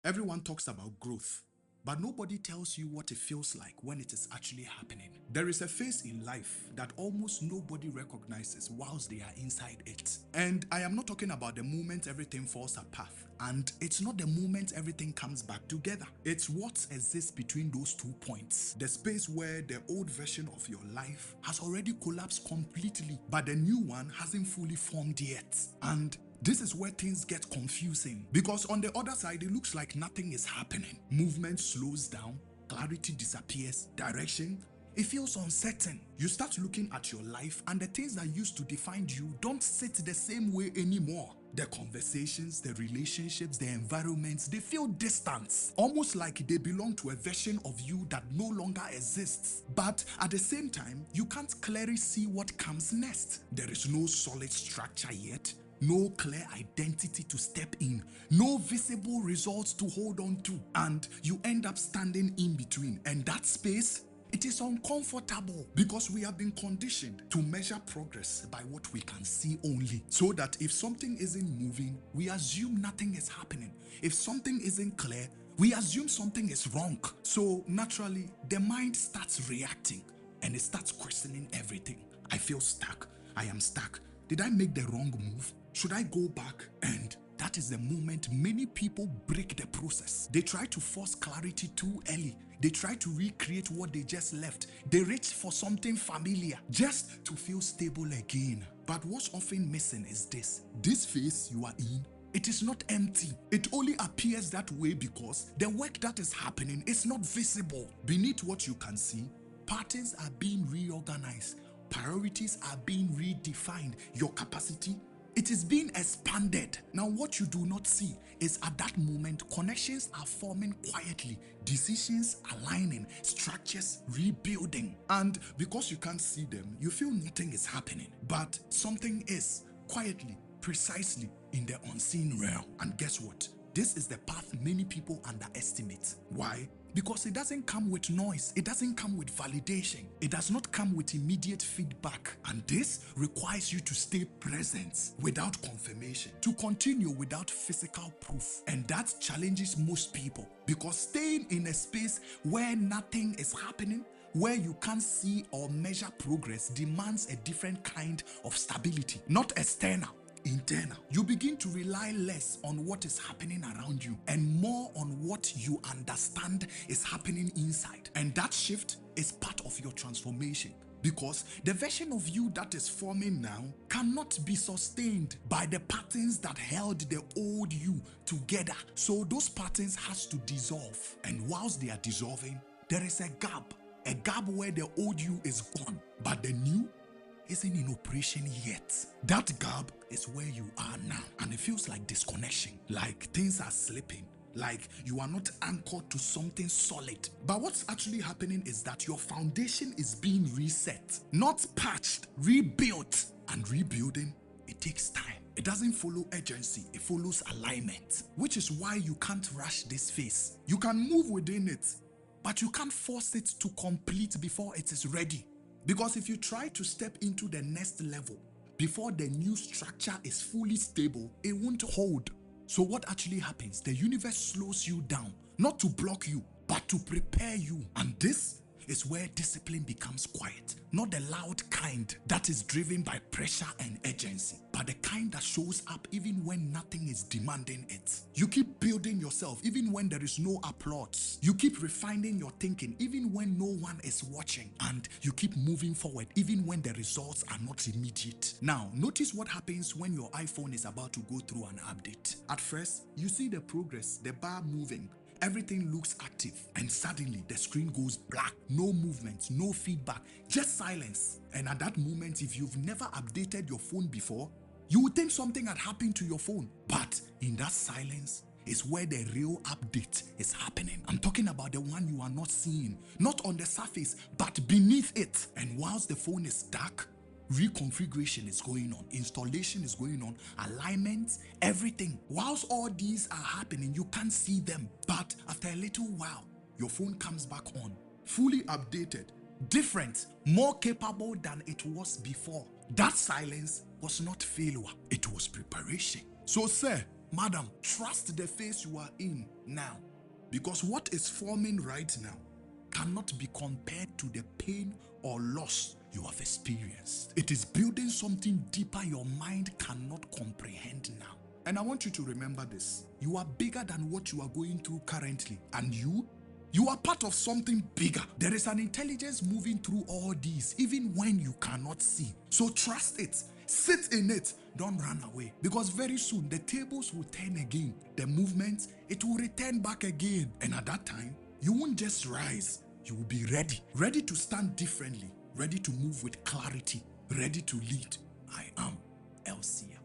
Everyone talks about growth, but nobody tells you what it feels like when it is actually happening. There is a phase in life that almost nobody recognizes whilst they are inside it. And I am not talking about the moment everything falls apart. And it's not the moment everything comes back together. It's what exists between those 2 points. The space where the old version of your life has already collapsed completely, but the new one hasn't fully formed yet. And this is where things get confusing, because on the other side, it looks like nothing is happening. Movement slows down, clarity disappears, direction, it feels uncertain. You start looking at your life and the things that used to define you don't sit the same way anymore. The conversations, the relationships, the environments, they feel distant. Almost like they belong to a version of you that no longer exists. But at the same time, you can't clearly see what comes next. There is no solid structure yet. No clear identity to step in, no visible results to hold on to, and you end up standing in between. And that space, it is uncomfortable because we have been conditioned to measure progress by what we can see only. So that if something isn't moving, we assume nothing is happening. If something isn't clear, we assume something is wrong. So naturally, the mind starts reacting and it starts questioning everything. I feel stuck. I am stuck. Did I make the wrong move? Should I go back? And that is the moment many people break the process. They try to force clarity too early. They try to recreate what they just left. They reach for something familiar just to feel stable again. But what's often missing is this phase you are in, it is not empty. It only appears that way because the work that is happening is not visible. Beneath what you can see, patterns are being reorganized. Priorities are being redefined. Your capacity, it is being expanded. Now, what you do not see is at that moment, connections are forming quietly, decisions aligning, structures rebuilding. And because you can't see them, you feel nothing is happening. But something is quietly, precisely in the unseen realm. And guess what? This is the path many people underestimate. Why? Because it doesn't come with noise. It doesn't come with validation. It does not come with immediate feedback. And this requires you to stay present without confirmation, to continue without physical proof. And that challenges most people, because staying in a space where nothing is happening, where you can't see or measure progress, demands a different kind of stability, not external, internal. You begin to rely less on what is happening around you and more on what you understand is happening inside. And that shift is part of your transformation, because the version of you that is forming now cannot be sustained by the patterns that held the old you together. So those patterns has to dissolve. And whilst they are dissolving, there is a gap where the old you is gone, but the new isn't in operation yet. That gap is where you are now, and it feels like disconnection, like things are slipping, like you are not anchored to something solid. But what's actually happening is that your foundation is being reset, not patched, rebuilt. And rebuilding, it takes time. It doesn't follow urgency, it follows alignment, which is why you can't rush this phase. You can move within it, but you can't force it to complete before it is ready. Because if you try to step into the next level before the new structure is fully stable, it won't hold. So what actually happens? The universe slows you down, not to block you, but to prepare you. And this is where discipline becomes quiet. Not the loud kind that is driven by pressure and urgency, but the kind that shows up even when nothing is demanding it. You keep building yourself even when there is no applause. You keep refining your thinking even when no one is watching. And you keep moving forward even when the results are not immediate. Now, notice what happens when your iPhone is about to go through an update. At first, you see the progress, the bar moving. Everything looks active, and suddenly the screen goes black. No movement, no feedback, just silence. And at that moment, if you've never updated your phone before, you would think something had happened to your phone. But in that silence is where the real update is happening. I'm talking about the one you are not seeing, not on the surface, but beneath it. And whilst the phone is dark, reconfiguration is going on, installation is going on, alignment, everything. Whilst all these are happening, you can't see them. But after a little while, your phone comes back on, fully updated, different, more capable than it was before. That silence was not failure, it was preparation. So sir, Madam, trust the phase you are in now, because what is forming right now cannot be compared to the pain or loss you have experienced. It is building something deeper your mind cannot comprehend now. And I want you to remember this. You are bigger than what you are going through currently. And you are part of something bigger. There is an intelligence moving through all these, even when you cannot see. So trust it. Sit in it. Don't run away. Because very soon, the tables will turn again. The movement, it will return back again. And at that time, you won't just rise. You will be ready. Ready to stand differently. Ready to move with clarity. Ready to lead. I am Elsia.